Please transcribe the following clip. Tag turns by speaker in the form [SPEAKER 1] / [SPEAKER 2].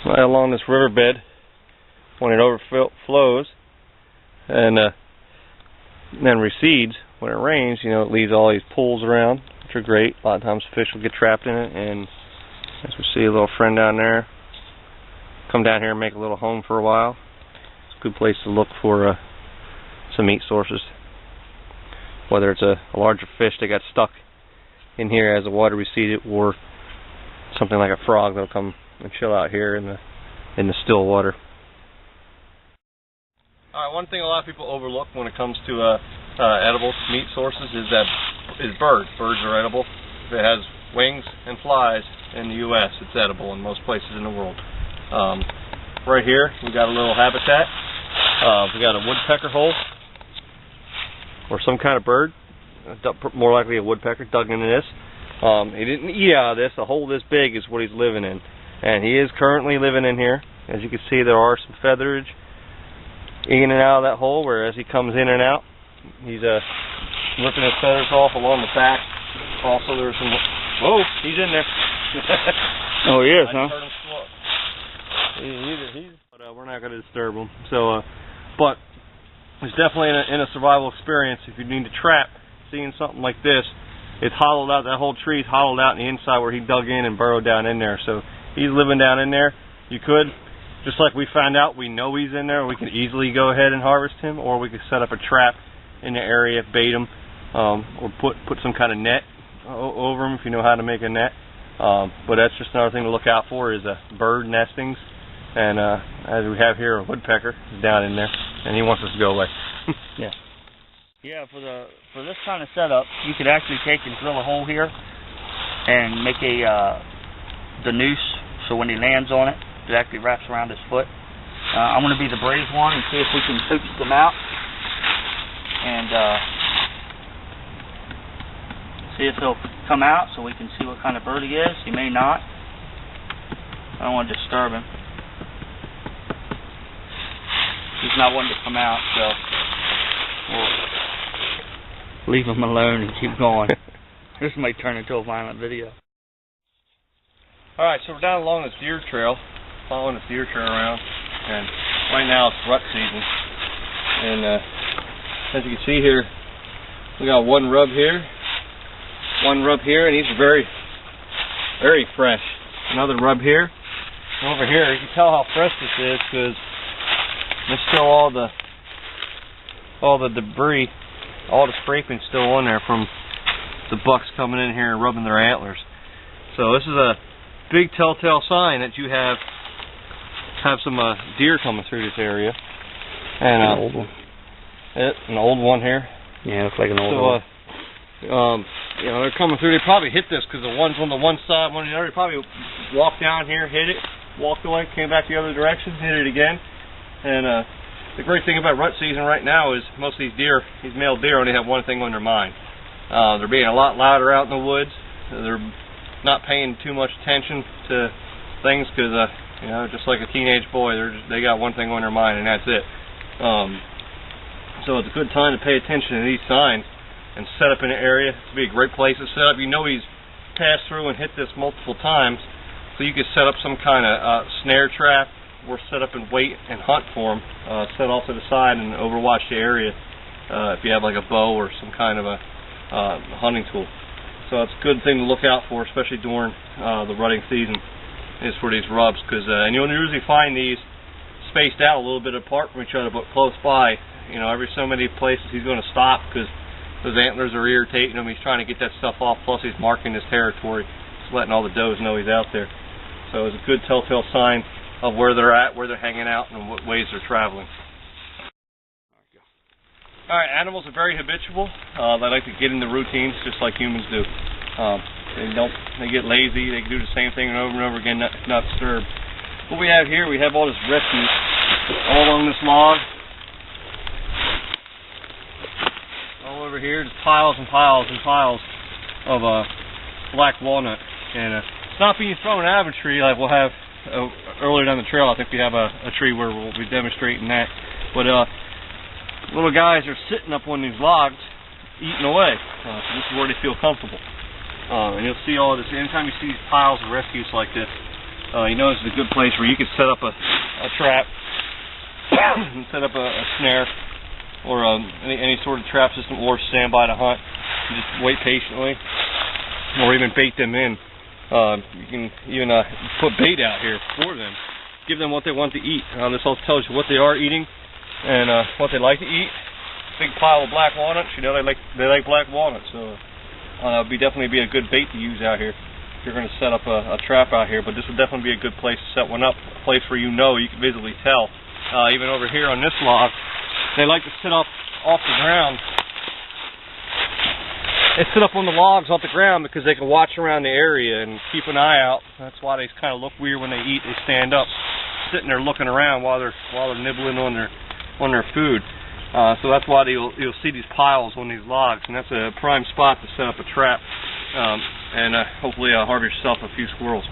[SPEAKER 1] right along this riverbed when it overflows and then recedes. When it rains, you know, it leaves all these pools around, which are great. A lot of times fish will get trapped in it, and as we see a little friend down there, come down here and make a little home for a while. It's a good place to look for some meat sources. Whether it's a larger fish that got stuck in here as the water receded, or something like a frog that'll come and chill out here in the still water. Alright, one thing a lot of people overlook when it comes to edible meat sources is birds. Birds are edible. If it has wings and flies in the U.S., it's edible in most places in the world. Right here, we got a little habitat. We got a woodpecker hole, or some kind of bird, more likely a woodpecker, dug into this. He didn't eat out of this. A hole this big is what he's living in, and he is currently living in here. As you can see, there are some featherage in and out of that hole, where as he comes in and out, he's ripping his feathers off along the back. Also, there's some. Whoa, he's in there.
[SPEAKER 2] Oh, he is, huh?
[SPEAKER 1] But we're not going to disturb him. So, but it's definitely in a survival experience. If you need to trap, seeing something like this, it's hollowed out. That whole tree's hollowed out on the inside where he dug in and burrowed down in there. So he's living down in there. You could, just like we found out, we know he's in there. We can easily go ahead and harvest him, or we could set up a trap in the area, bait him, or put some kind of net over him if you know how to make a net. But that's just another thing to look out for, is bird nestings. And as we have here, a woodpecker is down in there, and he wants us to go away.
[SPEAKER 2] Yeah. Yeah, for this kind of setup, you could actually take and drill a hole here and make the noose, so when he lands on it, it actually wraps around his foot. I'm going to be the brave one and see if we can coax them out and see if he'll come out so we can see what kind of bird he is. He may not. I don't want to disturb him. He's not wanting to come out, so we'll leave him alone and keep going. This might turn into a violent video.
[SPEAKER 1] Alright, so we're down along this deer trail, following this deer trail around, and right now it's rut season. And as you can see here, we got one rub here, and he's very, very fresh. Another rub here, and over here. You can tell how fresh this is because there's still all the debris, all the scraping still on there from the bucks coming in here and rubbing their antlers. So this is a big telltale sign that you have some deer coming through this area. And
[SPEAKER 2] an old one.
[SPEAKER 1] An old one here.
[SPEAKER 2] Yeah, looks like an old one.
[SPEAKER 1] You know, they're coming through. They probably hit this because the ones on the one side, one on the other, they probably walked down here, hit it, walked away, came back the other direction, hit it again. And the great thing about rut season right now is most of these deer, these male deer, only have one thing on their mind. They're being a lot louder out in the woods. They're not paying too much attention to things because, you know, just like a teenage boy, they got one thing on their mind, and that's it. So it's a good time to pay attention to these signs and set up in an area. It's be a great place to set up. You know he's passed through and hit this multiple times, so you could set up some kind of snare trap, or set up and wait and hunt for them. Set off to the side and overwatch the area if you have like a bow or some kind of a hunting tool. So it's a good thing to look out for, especially during the rutting season, is for these rubs, because and you'll usually find these spaced out a little bit apart from each other, but close by. You know, every so many places he's going to stop because those antlers are irritating him. He's trying to get that stuff off. Plus, he's marking his territory, just letting all the does know he's out there. So it's a good telltale sign of where they're at, where they're hanging out, and what ways they're traveling. All right, animals are very habitual. They like to get into routines just like humans do. They get lazy. They do the same thing over and over again, not disturbed. What we have here, we have all this refuse all along this log. All over here, just piles and piles and piles of black walnut. And it's not being thrown out of a tree like we'll have earlier down the trail. I think we have a tree where we'll be demonstrating that. But little guys are sitting up on these logs, eating away. So this is where they feel comfortable. And you'll see all this, anytime you see these piles of refuse like this, you know it's a good place where you could set up a trap and set up a snare or any sort of trap system, or stand by to hunt and just wait patiently, or even bait them in. You can even put bait out here for them, give them what they want to eat. This all tells you what they are eating and what they like to eat. Big pile of black walnuts, you know they like black walnuts, so it would definitely be a good bait to use out here if you're going to set up a trap out here. But this would definitely be a good place to set one up, a place where you can visibly tell. Even over here on this log, they like to sit up off the ground. They sit up on the logs off the ground because they can watch around the area and keep an eye out. That's why they kind of look weird when they eat. They stand up, sitting there looking around while they're nibbling on their food. So that's why you'll see these piles on these logs, and that's a prime spot to set up a trap and hopefully harvest yourself a few squirrels.